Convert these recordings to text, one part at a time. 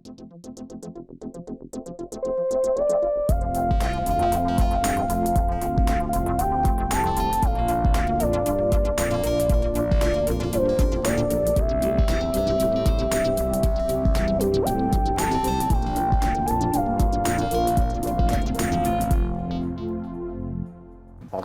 En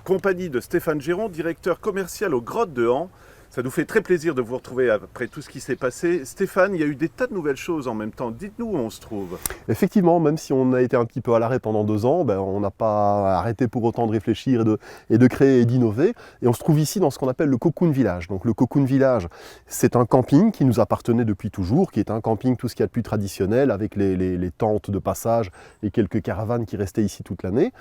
compagnie de Stéphane Géron, directeur commercial aux Grottes de Han. Ça nous fait très plaisir de vous retrouver après tout ce qui s'est passé. Stéphane, il y a eu des tas de nouvelles choses en même temps. Dites-nous où on se trouve. Effectivement, même si on a été un petit peu à l'arrêt pendant 2 ans, on n'a pas arrêté pour autant de réfléchir et de créer et d'innover. Et on se trouve ici dans ce qu'on appelle le Cocoon Village. Donc le Cocoon Village, c'est un camping qui nous appartenait depuis toujours, qui est un camping tout ce qu'il y a de plus traditionnel, avec les tentes de passage et quelques caravanes qui restaient ici toute l'année.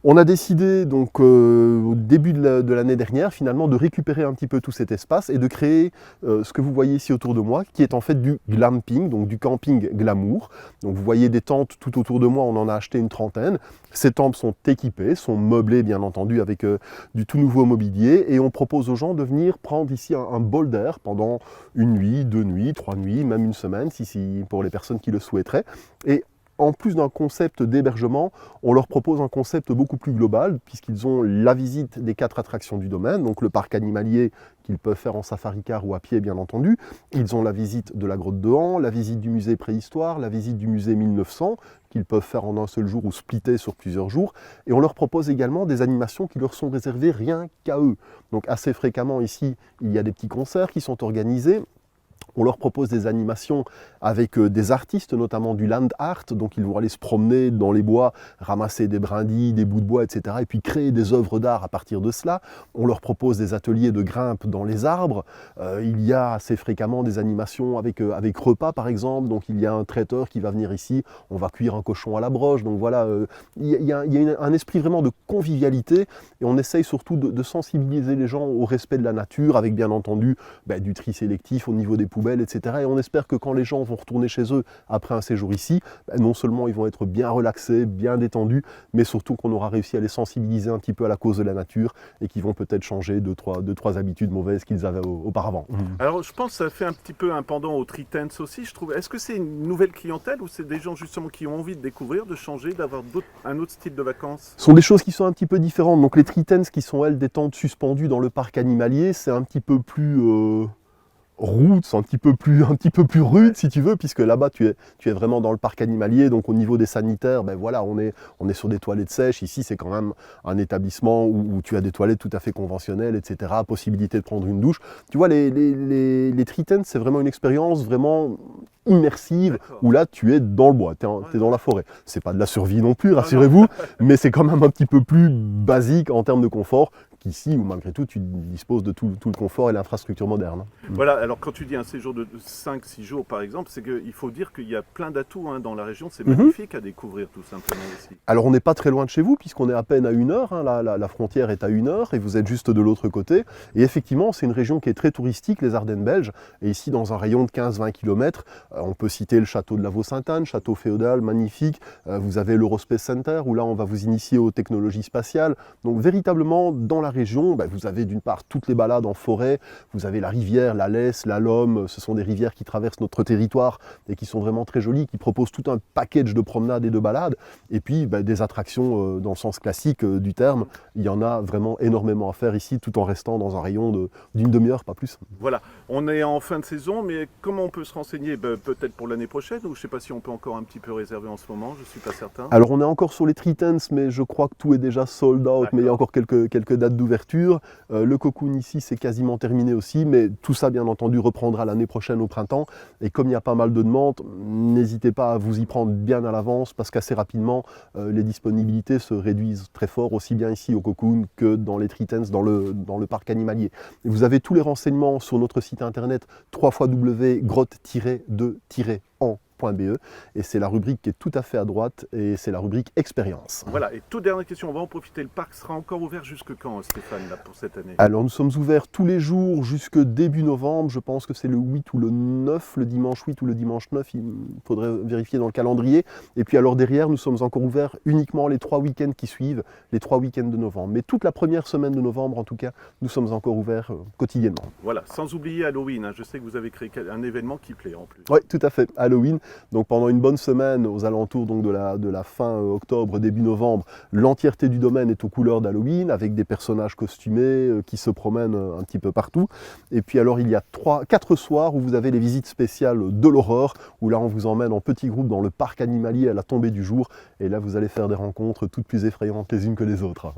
On a décidé donc au début de l'année dernière finalement de récupérer un petit peu tout cet espace et de créer ce que vous voyez ici autour de moi, qui est en fait du glamping, donc du camping glamour. Donc vous voyez des tentes tout autour de moi, on en a acheté une trentaine. Ces tentes sont équipées, sont meublées bien entendu avec du tout nouveau mobilier, et on propose aux gens de venir prendre ici un bol d'air pendant 1 nuit, 2 nuits, 3 nuits, même 1 semaine si pour les personnes qui le souhaiteraient. Et en plus d'un concept d'hébergement, on leur propose un concept beaucoup plus global, puisqu'ils ont la visite des 4 attractions du domaine, donc le parc animalier qu'ils peuvent faire en safari-car ou à pied bien entendu. Ils ont la visite de la grotte de Han, la visite du musée préhistoire, la visite du musée 1900, qu'ils peuvent faire en un seul jour ou splitter sur plusieurs jours. Et on leur propose également des animations qui leur sont réservées rien qu'à eux. Donc assez fréquemment ici, il y a des petits concerts qui sont organisés. On leur propose des animations avec des artistes, notamment du land art, donc ils vont aller se promener dans les bois, ramasser des brindilles, des bouts de bois, etc. et puis créer des œuvres d'art à partir de cela. On leur propose des ateliers de grimpe dans les arbres. Il y a assez fréquemment des animations avec repas par exemple, donc il y a un traiteur qui va venir ici, on va cuire un cochon à la broche, donc voilà, il y a un esprit vraiment de convivialité, et on essaye surtout de sensibiliser les gens au respect de la nature, avec bien entendu du tri sélectif au niveau des poubelles, etc. Et on espère que quand les gens vont retourner chez eux après un séjour ici, non seulement ils vont être bien relaxés, bien détendus, mais surtout qu'on aura réussi à les sensibiliser un petit peu à la cause de la nature et qu'ils vont peut-être changer 2-3 habitudes mauvaises qu'ils avaient auparavant. Alors je pense que ça fait un petit peu un pendant au Tree Tents aussi, je trouve. Est-ce que c'est une nouvelle clientèle ou c'est des gens justement qui ont envie de découvrir, de changer, d'avoir un autre style de vacances? Ce sont des choses qui sont un petit peu différentes. Donc les Tree Tents qui sont elles des tentes suspendues dans le parc animalier, c'est un petit peu plus roots, un petit peu plus rude si tu veux, puisque là-bas tu es vraiment dans le parc animalier, donc au niveau des sanitaires, voilà, on est sur des toilettes sèches. Ici c'est quand même un établissement où tu as des toilettes tout à fait conventionnelles, etc. Possibilité de prendre une douche. Tu vois, les Tree Tents, c'est vraiment une expérience vraiment immersive, où là tu es dans le bois, tu es dans la forêt. C'est pas de la survie non plus, rassurez-vous, mais c'est quand même un petit peu plus basique en termes de confort qu'ici, où malgré tout tu disposes de tout le confort et l'infrastructure moderne. Voilà, alors quand tu dis un séjour de 5-6 jours par exemple, c'est qu'il faut dire qu'il y a plein d'atouts dans la région, c'est magnifique à découvrir tout simplement ici. Alors on n'est pas très loin de chez vous, puisqu'on est à peine à 1 heure, la frontière est à 1 heure et vous êtes juste de l'autre côté. Et effectivement, c'est une région qui est très touristique, les Ardennes belges, et ici dans un rayon de 15-20 km, on peut citer le château de la Vaux-Sainte-Anne, château féodal magnifique, vous avez l'Eurospace Center où là on va vous initier aux technologies spatiales. Donc véritablement dans la région, vous avez d'une part toutes les balades en forêt, vous avez la rivière, la Lesse, la Lomme, ce sont des rivières qui traversent notre territoire et qui sont vraiment très jolies, qui proposent tout un package de promenades et de balades, et puis des attractions dans le sens classique du terme. Il y en a vraiment énormément à faire ici, tout en restant dans un rayon d'une demi-heure, pas plus. Voilà, on est en fin de saison, mais comment on peut se renseigner? Peut-être pour l'année prochaine, ou je ne sais pas si on peut encore un petit peu réserver en ce moment, je ne suis pas certain. Alors on est encore sur les Tree Tents, mais je crois que tout est déjà sold out, mais il y a encore quelques dates d'ouverture. Le Cocoon ici c'est quasiment terminé aussi, mais tout ça bien entendu reprendra l'année prochaine au printemps, et comme il y a pas mal de demandes, n'hésitez pas à vous y prendre bien à l'avance, parce qu'assez rapidement les disponibilités se réduisent très fort, aussi bien ici au Cocoon que dans les Tree Tents, dans le parc animalier. Et vous avez tous les renseignements sur notre site internet www.grotte-de-han.be, et c'est la rubrique qui est tout à fait à droite, et c'est la rubrique expérience. Voilà, et toute dernière question, on va en profiter, le parc sera encore ouvert jusque quand, Stéphane, là, pour cette année? Alors nous sommes ouverts tous les jours jusque début novembre, je pense que c'est le 8 ou le 9, le dimanche 8 ou le dimanche 9, il faudrait vérifier dans le calendrier. Et puis alors derrière, nous sommes encore ouverts uniquement les 3 week-ends qui suivent, les 3 week-ends de novembre. Mais toute la première semaine de novembre, en tout cas, nous sommes encore ouverts quotidiennement. Voilà, sans oublier Halloween, je sais que vous avez créé un événement qui plaît en plus. Oui, tout à fait, Halloween. Donc pendant une bonne semaine, aux alentours donc, de la fin octobre, début novembre, l'entièreté du domaine est aux couleurs d'Halloween, avec des personnages costumés qui se promènent un petit peu partout. Et puis alors il y a 4 soirs où vous avez les visites spéciales de l'horreur, où là on vous emmène en petits groupes dans le parc animalier à la tombée du jour, et là vous allez faire des rencontres toutes plus effrayantes les unes que les autres.